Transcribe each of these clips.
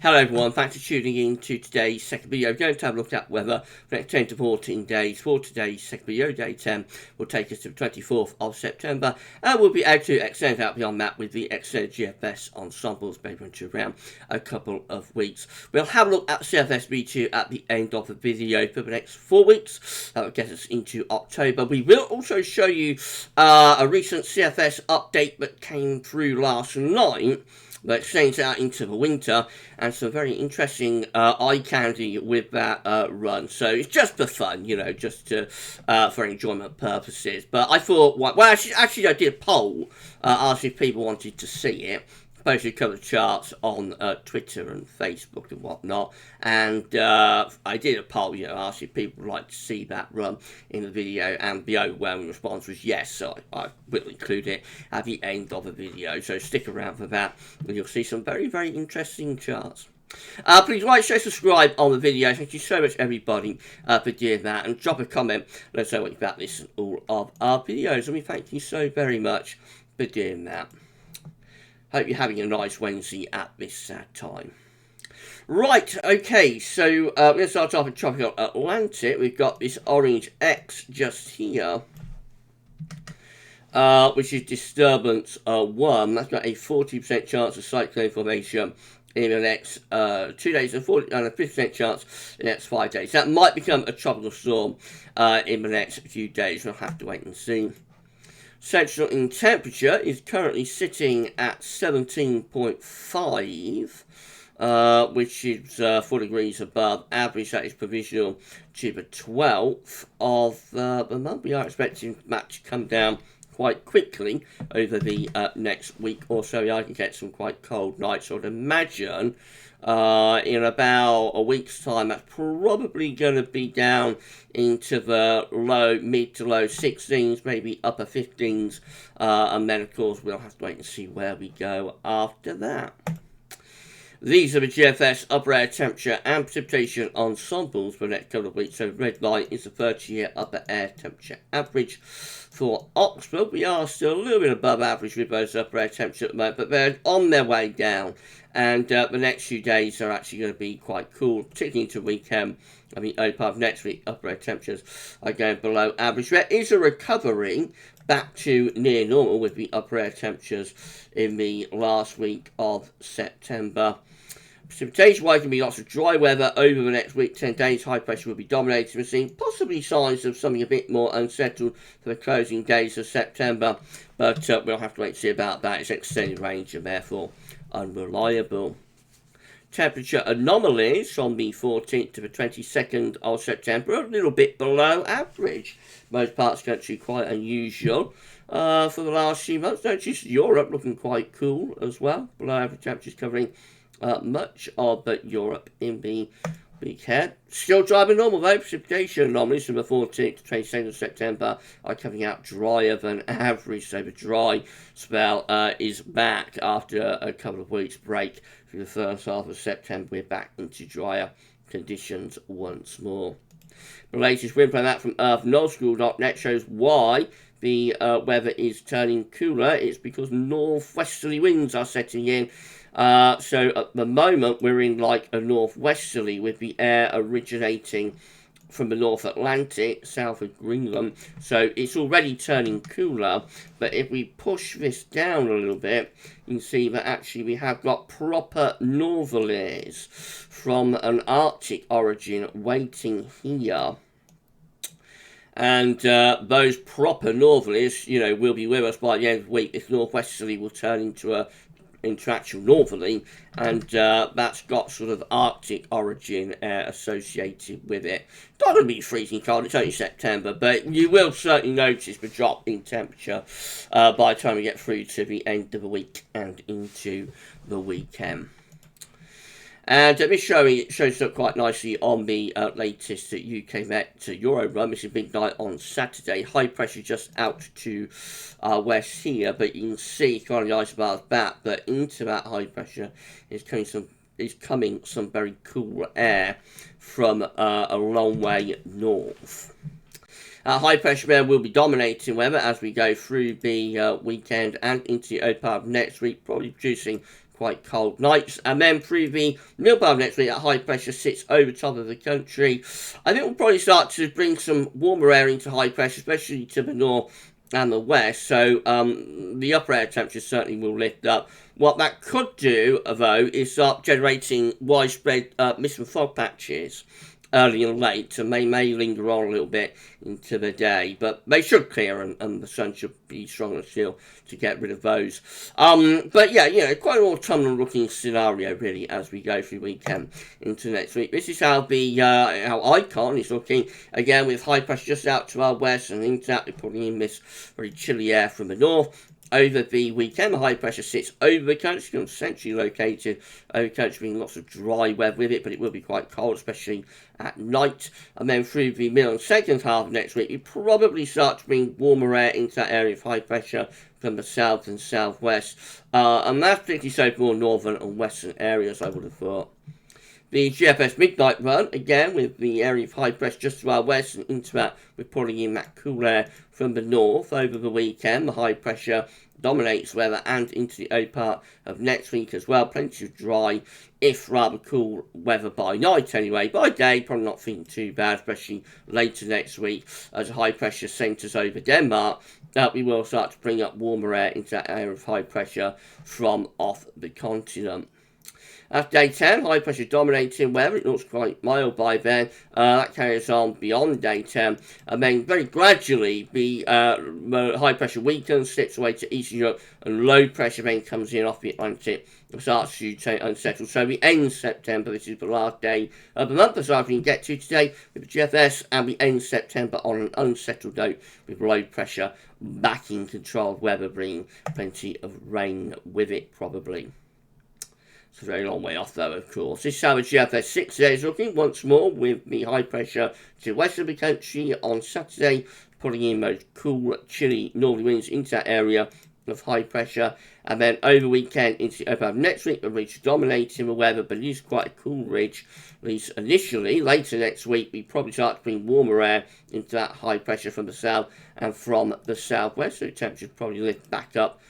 Hello everyone, thanks for tuning in to today's second video. We're going to have a look at weather for the next 10 to 14 days. For today's second video, day 10 will take us to the 24th of September, and we'll be able to extend out beyond that with the extended GFS ensembles maybe into around a couple of weeks. We'll have a look at CFS V2 at the end of the video for the next 4 weeks. That will get us into October. We will also show you a recent CFS update that came through last night, that extends out into the winter, and some very interesting eye candy with that run. So it's just for fun, you know, just to for enjoyment purposes. But I thought, well, actually I did a poll, asked if people wanted to see it. Posted a couple of charts on Twitter and Facebook and whatnot, and I did a poll, you know, asked if people would like to see that run in the video, and the overwhelming response was yes, so I will include it at the end of the video, so stick around for that, and you'll see some very, very interesting charts. Please like, share, subscribe on the video. Thank you so much everybody for doing that, and drop a comment, let us know what you about this and all of our videos, and we thank you so very much for doing that. Hope you're having a nice Wednesday at this time. Right, okay, so we're going to start off with tropical Atlantic. We've got this orange X just here, which is disturbance 1. That's got a 40% chance of cyclone formation in the next 2 days, and a 50% chance in the next 5 days. That might become a tropical storm in the next few days. We'll have to wait and see. Central in temperature is currently sitting at 17.5, which is 4 degrees above average. That is provisional to the 12th of the month. We are expecting that to come down quite quickly over the next week or so. I can get some quite cold nights, so I'd imagine in about a week's time that's probably going to be down into the mid to low 16s, maybe upper 15s, and then of course we'll have to wait and see where we go after that. These are the GFS upper air temperature and precipitation ensembles for the next couple of weeks. So red line is the 30-year upper air temperature average. For Oxford, we are still a little bit above average with those upper air temperatures at the moment, but they're on their way down. And the next few days are actually going to be quite cool, particularly into the weekend. I mean, early part of next week, upper air temperatures are going below average. There is a recovery back to near normal with the upper air temperatures in the last week of September. Precipitation-wise, going to be lots of dry weather over the next week, 10 days. High pressure will be dominating. We're seeing possibly signs of something a bit more unsettled for the closing days of September, but we'll have to wait to see about that. It's extended range and therefore unreliable. Temperature anomalies from the 14th to the 22nd of September are a little bit below average. Most parts of the country quite unusual for the last few months. Notice Europe looking quite cool as well. Below average temperatures covering much of Europe in the weekend. Still dry but normal though. Precipitation anomalies from the 14th to 22nd of September are coming out drier than average. So the dry spell is back after a couple of weeks break through the first half of September. We're back into drier conditions once more. The latest wind plan that from earthnorthschool.net shows why the weather is turning cooler. It's because northwesterly winds are setting in. So at the moment we're in like a northwesterly with the air originating from the North Atlantic, south of Greenland. So it's already turning cooler, but if we push this down a little bit, you can see that actually we have got proper northerlies from an Arctic origin waiting here. And those proper northerlies, you know, will be with us by the end of the week. This northwesterly will turn into a actual northerly, and that's got sort of Arctic origin associated with it. It's not going to be freezing cold, it's only September, but you will certainly notice the drop in temperature by the time we get through to the end of the week and into the weekend. And this shows up quite nicely on the latest UK Met Euro run. This is midnight on Saturday. High pressure just out to west here, but you can see kind of the isobars back. But into that high pressure is coming some very cool air from a long way north. High pressure air will be dominating weather as we go through the weekend and into the early part of next week, probably producing quite cold nights. And then through the middle part of next week, that high pressure sits over top of the country. I think we'll probably start to bring some warmer air into high pressure, especially to the north and the west. So the upper air temperatures certainly will lift up. What that could do, though, is start generating widespread mist and fog patches early and late, and they may linger on a little bit into the day, but they should clear, and the sun should be strong enough still to get rid of those. But yeah, you know, quite an autumnal looking scenario really as we go through the weekend into next week. This is how the how Icon is looking, again with high pressure just out to our west and into that, we're putting in this very chilly air from the north. Over the weekend, the high pressure sits over the country, essentially located over the country, bringing lots of dry weather with it, but it will be quite cold, especially at night. And then through the middle and second half of next week, we probably start to bring warmer air into that area of high pressure from the south and southwest. And that's particularly so for more northern and western areas, I would have thought. The GFS midnight run, again, with the area of high pressure just to our west and into that, we're pulling in that cool air from the north over the weekend. The high pressure dominates weather and into the early part of next week as well. Plenty of dry, if rather cool weather by night anyway. By day, probably not feeling too bad, especially later next week as high pressure centres over Denmark. We will start to bring up warmer air into that area of high pressure from off the continent. After day 10, high pressure dominating weather. It looks quite mild by then. That carries on beyond day 10. And then very gradually, the high pressure weakens, slips away to Eastern Europe, and low pressure then comes in off the Atlantic and starts to take unsettled. So we end September. This is the last day of the month, as far as we can get to today with the GFS, and we end September on an unsettled note with low pressure back in controlled weather, bringing plenty of rain with it probably. It's a very long way off though, of course. This is how the GFS 6 today is looking once more, with the high pressure to the west of the country on Saturday, pulling in those cool, chilly northerly winds into that area of high pressure. And then over the weekend into the open next week, the ridge dominating the weather, but it is quite a cool ridge, at least initially. Later next week, we probably start to bring warmer air into that high pressure from the south and from the southwest, so the temperatures probably lift back up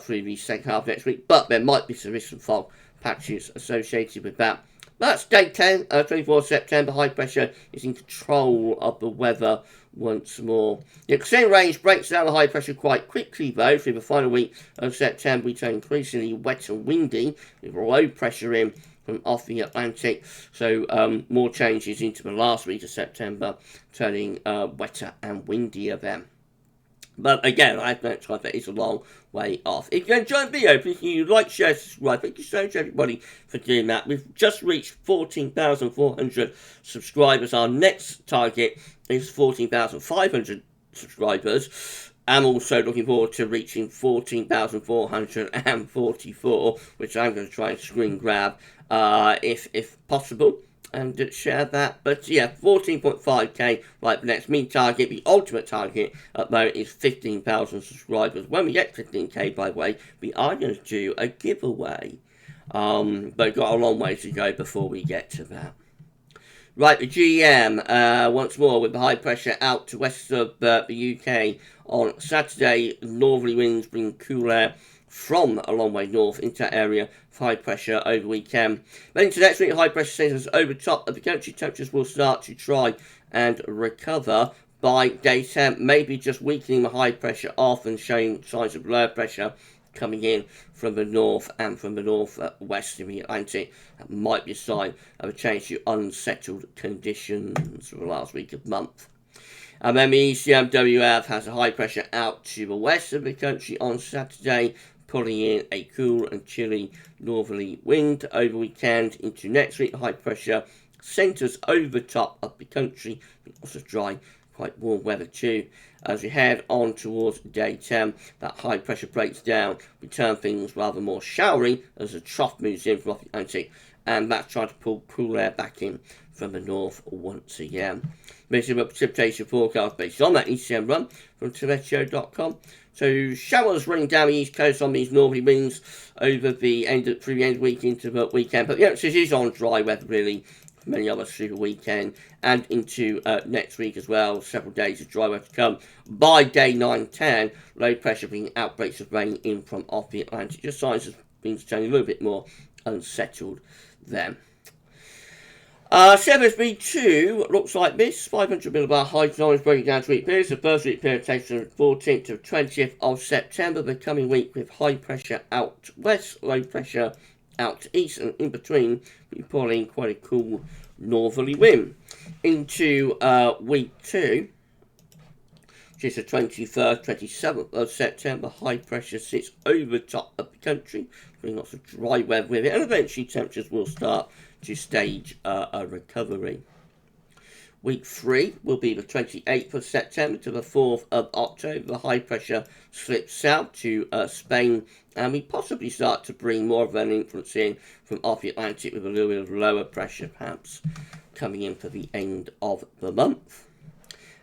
through the second half next week, but there might be some fog patches associated with that. That's day 10, 24th September. High pressure is in control of the weather once more. The extended range breaks down the high pressure quite quickly though. Through the final week of September, we turn increasingly wet and windy with low pressure in from off the Atlantic. So more changes into the last week of September, turning wetter and windier then. But again, I think that is a long way off. If you enjoyed the video, please like, share, subscribe. Thank you so much, everybody, for doing that. We've just reached 14,400 subscribers. Our next target is 14,500 subscribers. I'm also looking forward to reaching 14,444, which I'm going to try and screen grab if possible, and share that. But yeah, 14.5k like the next mean target. The ultimate target at the moment is 15,000 subscribers. When we get 15k, by the way, we are going to do a giveaway, but we've got a long way to go before we get to that. Right, the GEM, once more with the high pressure out to west of the UK on Saturday. Northerly winds bring cool air from a long way north into that area of high pressure over the weekend. Then into next week, high pressure centres over top of the country. Temperatures will start to try and recover by day 10, maybe just weakening the high pressure off and showing signs of low pressure coming in from the north and from the northwest in the Atlantic. That might be a sign of a change to unsettled conditions for the last week of the month. And then the ECM has a high pressure out to the west of the country on Saturday, pulling in a cool and chilly northerly wind over the weekend into next week. High pressure centres over top of the country, also dry, quite warm weather too. As we head on towards day 10, that high pressure breaks down. We turn things rather more showery as the trough moves in from off the Atlantic, and that's trying to pull cool air back in from the north once again. This is a precipitation forecast based on that ECM run from Toretto.com. So showers running down the east coast on these northerly winds over the end of the week into the weekend. But the emphasis is on dry weather really for many of us through the weekend and into next week as well. Several days of dry weather to come. By day 9-10, low pressure bringing outbreaks of rain in from off the Atlantic. Just signs of things turning a little bit more unsettled then. CFS 2 looks like this. 500 millibar high noise breaking down to week periods. The first week period takes from the 14th to 20th of September. The coming week with high pressure out west, low pressure out east, and in between we pull in quite a cool northerly wind. Into week 2, which is the 23rd, 27th of September. High pressure sits over the top of the country, bringing lots of dry weather with it, and eventually temperatures will start to stage a recovery. Week 3 will be the 28th of September to the 4th of October. The high pressure slips south to Spain, and we possibly start to bring more of an influence in from off the Atlantic with a little bit of lower pressure perhaps coming in for the end of the month.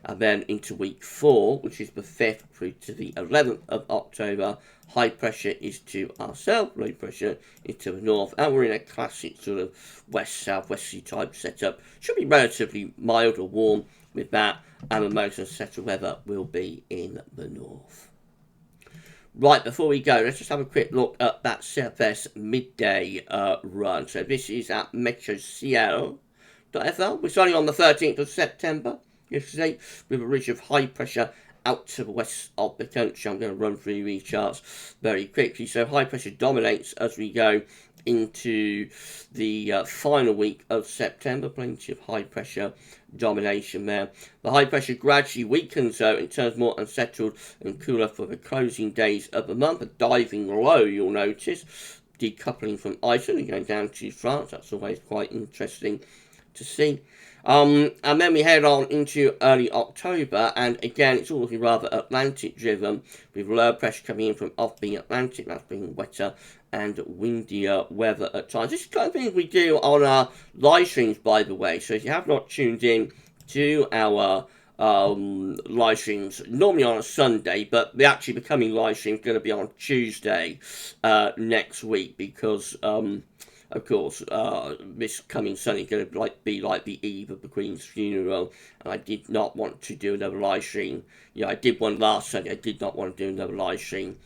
And then into week 4, which is the 5th through to the 11th of October, high pressure is to our south, low pressure is to the north, and we're in a classic sort of west-southwesterly type setup. Should be relatively mild or warm with that, and the most unsettled weather will be in the north. Right, before we go, let's just have a quick look at that CFS midday run. So this is at metrociel.fr. We're starting on the 13th of September. Yesterday, with a ridge of high pressure out to the west of the country. I'm going to run through these charts very quickly. So high pressure dominates as we go into the final week of September. Plenty of high pressure domination there. The high pressure gradually weakens though and turns more unsettled and cooler for the closing days of the month. A diving low, you'll notice, decoupling from Iceland and going down to France. That's always quite interesting to see. And then we head on into early October, and again it's all looking rather Atlantic driven, with low pressure coming in from off the Atlantic. That's bringing wetter and windier weather at times. This is the kind of thing we do on our live streams, by the way. So if you have not tuned in to our live streams, normally on a Sunday, but the actually becoming live stream is going to be on Tuesday next week, because of course, this coming Sunday is going to be like the eve of the Queen's funeral, and I did not want to do another live stream. Yeah, I did one last Sunday. I did not want to do another live stream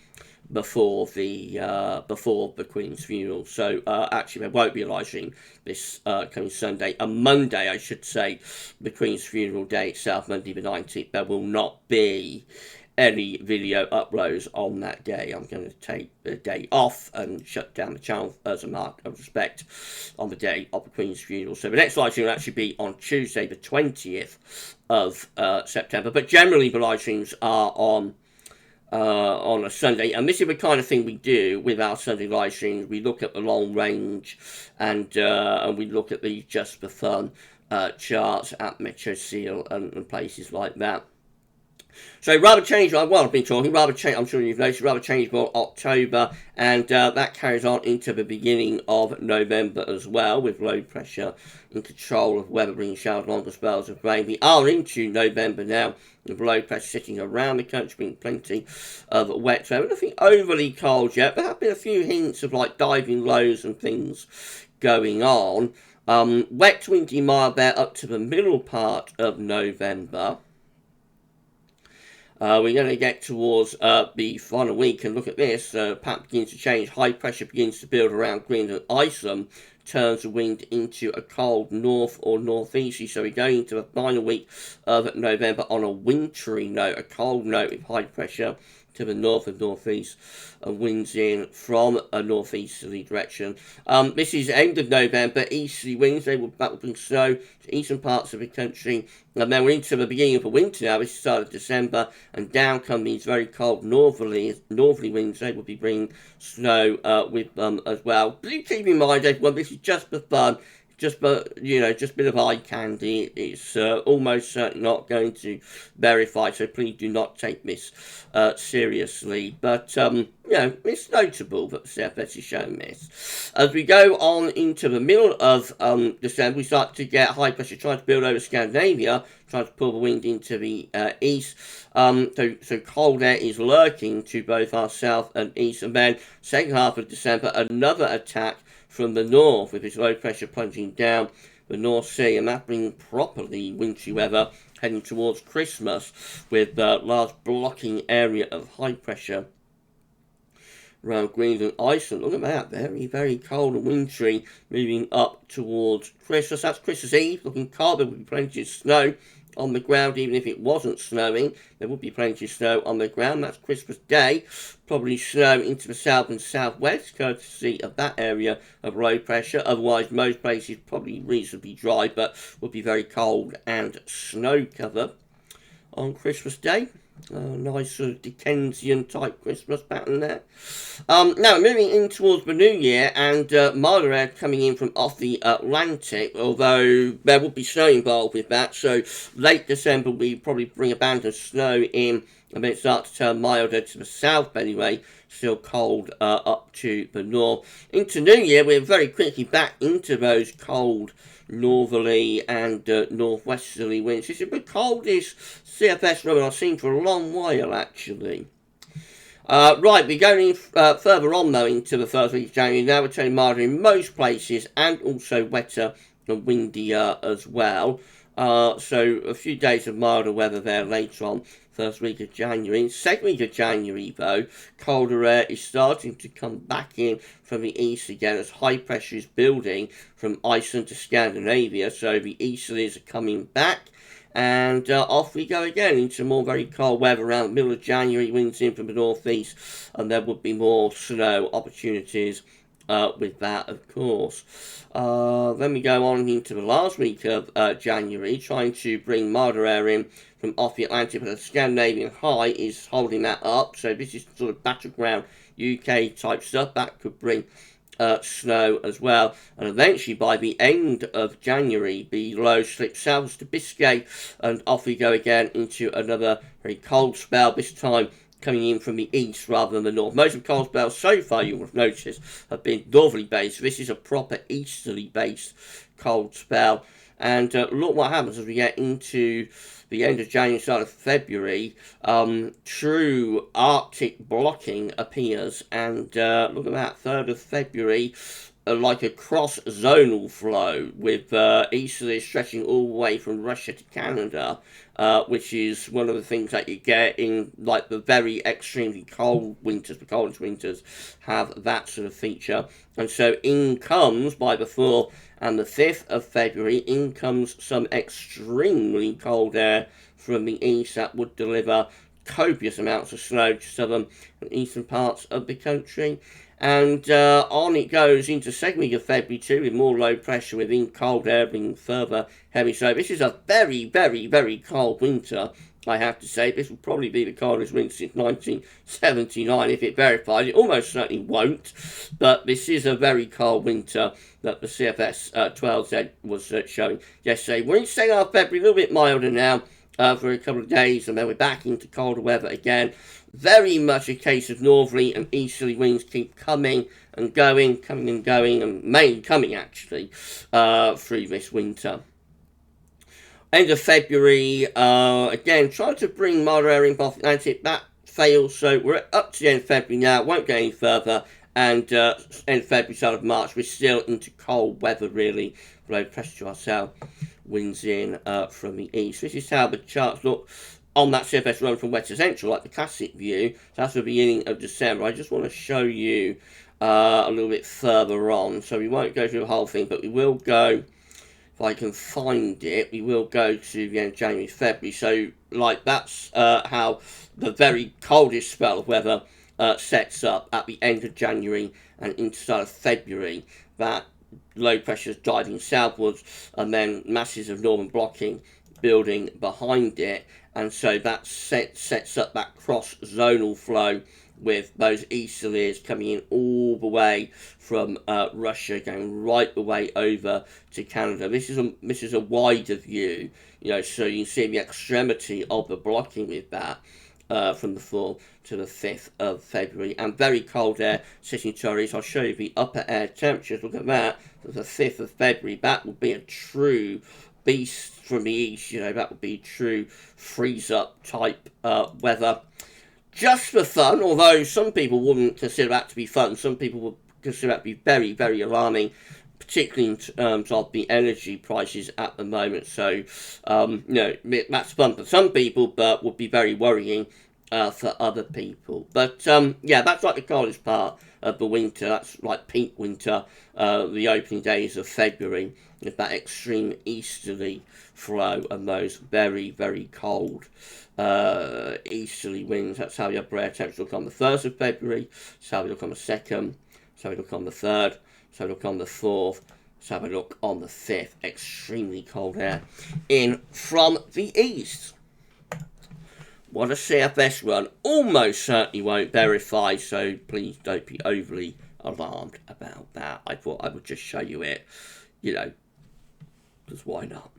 before the Queen's funeral. So actually, there won't be a live stream this coming Sunday. On Monday, I should say, the Queen's funeral day itself, Monday the 19th. There will not be any video uploads on that day. I'm going to take the day off and shut down the channel as a mark of respect on the day of the Queen's funeral. So the next live stream will actually be on Tuesday the 20th of September. But generally the live streams are on a Sunday, and this is the kind of thing we do with our Sunday live streams. We look at the long range and we look at the just for fun charts at metrociel and places like that. So rather changeable, well, I've been talking, I'm sure you've noticed, rather changeable October, and that carries on into the beginning of November as well, with low pressure in control of weather, bringing showers, longer spells of rain. We are into November now, with low pressure sitting around the country, bringing plenty of wet weather. Nothing overly cold yet, but there have been a few hints of like diving lows and things going on. Wet, windy, mild there up to the middle part of November. We're going to get towards the final week and look at this. Pattern begins to change. High pressure begins to build around Greenland and Iceland. Turns the wind into a cold north or northeasterly. So we're going into the final week of November on a wintry note, a cold note with high pressure to the north and northeast, and winds in from a northeasterly direction. This is end of November. Easterly winds, that will bring snow to eastern parts of the country. And then we're into the beginning of the winter now. This is the start of December, and down come these very cold northerly winds. They will be bringing snow with them as well. Please keep in mind, everyone, this is just for fun. Just a bit of eye candy. It's almost certainly not going to verify, so please do not take this seriously. But, it's notable that the CFS is showing this. As we go on into the middle of December, we start to get high pressure trying to build over Scandinavia, trying to pull the wind into the east. So cold air is lurking to both our south and east. And then, second half of December, another attack from the north, with this low pressure plunging down the North Sea, and that brings properly wintry weather heading towards Christmas, with a large blocking area of high pressure around Greenland, Iceland. Look at that, very, very cold and wintry, moving up towards Christmas. That's Christmas Eve, looking cold. There will be plenty of snow on the ground. Even if it wasn't snowing, there would be plenty of snow on the ground. That's Christmas Day. Probably snow into the south and southwest, courtesy of that area of low pressure. Otherwise, most places probably reasonably dry, but will be very cold and snow cover on Christmas Day. Nice sort of Dickensian type Christmas pattern there. Now moving in towards the new year, and milder air coming in from off the Atlantic, although there will be snow involved with that, so late December we probably bring a band of snow in, and then it starts to turn milder to the south anyway. Still cold up to the north. Into New Year, we're very quickly back into those cold northerly and northwesterly winds. It's the coldest CFS number I've seen for a long while, actually. Right, we're going further on, though, into the first week of January. Now we're turning milder in most places, and also wetter and windier as well. So a few days of milder weather there later on. First week of January. Second week of January, though, colder air is starting to come back in from the east again as high pressure is building from Iceland to Scandinavia. So the easterlies are coming back. And off we go again into more very cold weather around the middle of January. Winds in from the northeast, and there would be more snow opportunities with that, of course. Then we go on into the last week of January, trying to bring milder air in from off the Atlantic, but the Scandinavian high is holding that up. So this is sort of battleground UK type stuff that could bring snow as well. And eventually by the end of January, the low slips south to Biscay, and off we go again into another very cold spell, this time coming in from the east rather than the north. Most of the cold spells so far, you will have noticed, have been northerly based. This is a proper easterly based cold spell. And look what happens as we get into the end of January, start of February. True Arctic blocking appears, and look at that, 3rd of February, like a cross-zonal flow with easterly stretching all the way from Russia to Canada, which is one of the things that you get in like the very extremely cold winters. The coldest winters have that sort of feature. And so in comes, by the 4th and the 5th of February, in comes some extremely cold air from the east that would deliver copious amounts of snow to southern and eastern parts of the country. And on it goes into second week of February too, with more low pressure within cold air bringing further heavy snow. This is a very, very, very cold winter, I have to say. This will probably be the coldest winter since 1979 if it verifies. It almost certainly won't, but this is a very cold winter that the CFS 12Z was showing yesterday. We're in the second half of February, a little bit milder now for a couple of days, and then we're back into colder weather again. Very much a case of northerly and easterly winds keep coming and going, and mainly coming actually through this winter. End of February, again, trying to bring milder air in off the Atlantic. That fails, so we're up to the end of February now, won't go any further, and end of February, start of March, we're still into cold weather really, low pressure to our south, winds in from the east. This is how the charts look on that CFS run from west to central, like the classic view. So that's the beginning of December. I just want to show you a little bit further on. So we won't go through the whole thing, but we will go, if I can find it, we will go to the end of January, February. So, like, that's how the very coldest spell of weather sets up at the end of January and into the start of February. That low pressure is driving southwards, and then masses of northern blocking building behind it, and so that sets up that cross-zonal flow with those easterlies coming in all the way from Russia, going right the way over to Canada. This is a wider view, you know, so you can see the extremity of the blocking with that from the 4th to the 5th of February, and very cold air sitting turries. I'll show you the upper air temperatures. Look at that. For the 5th of February, that will be a true beast from the east, you know, that would be true freeze-up type weather. Just for fun, although some people wouldn't consider that to be fun. Some people would consider that to be very, very alarming, particularly in terms of the energy prices at the moment. So, you know, that's fun for some people, but would be very worrying for other people. But yeah, that's like the coldest part of the winter. That's like peak winter, the opening days of February, with that extreme easterly flow and those very, very cold easterly winds. That's how the upper air temperature look on the 1st of February. That's how we look on the 2nd. That's how we look on the 3rd. That's how we look on the 4th. Let's have a look on the 5th. Extremely cold air in from the east. What a CFS run almost certainly won't verify, so please don't be overly alarmed about that. I thought I would just show you it, you know, because why not?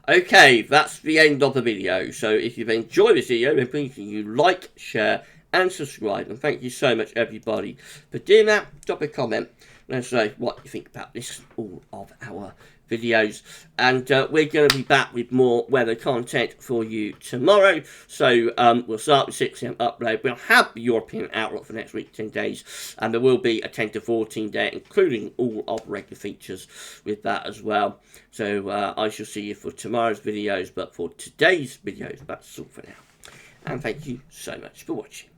Okay, that's the end of the video. So if you've enjoyed this video, then please you like, share, and subscribe. And thank you so much, everybody, for doing that. Drop a comment. Let us know what you think about this, all of our videos. And we're going to be back with more weather content for you tomorrow. So we'll start with 6 a.m. upload. We'll have the European outlook for next week, 10 days. And there will be a 10 to 14 day, including all of regular features with that as well. So I shall see you for tomorrow's videos. But for today's videos, that's all for now. And thank you so much for watching.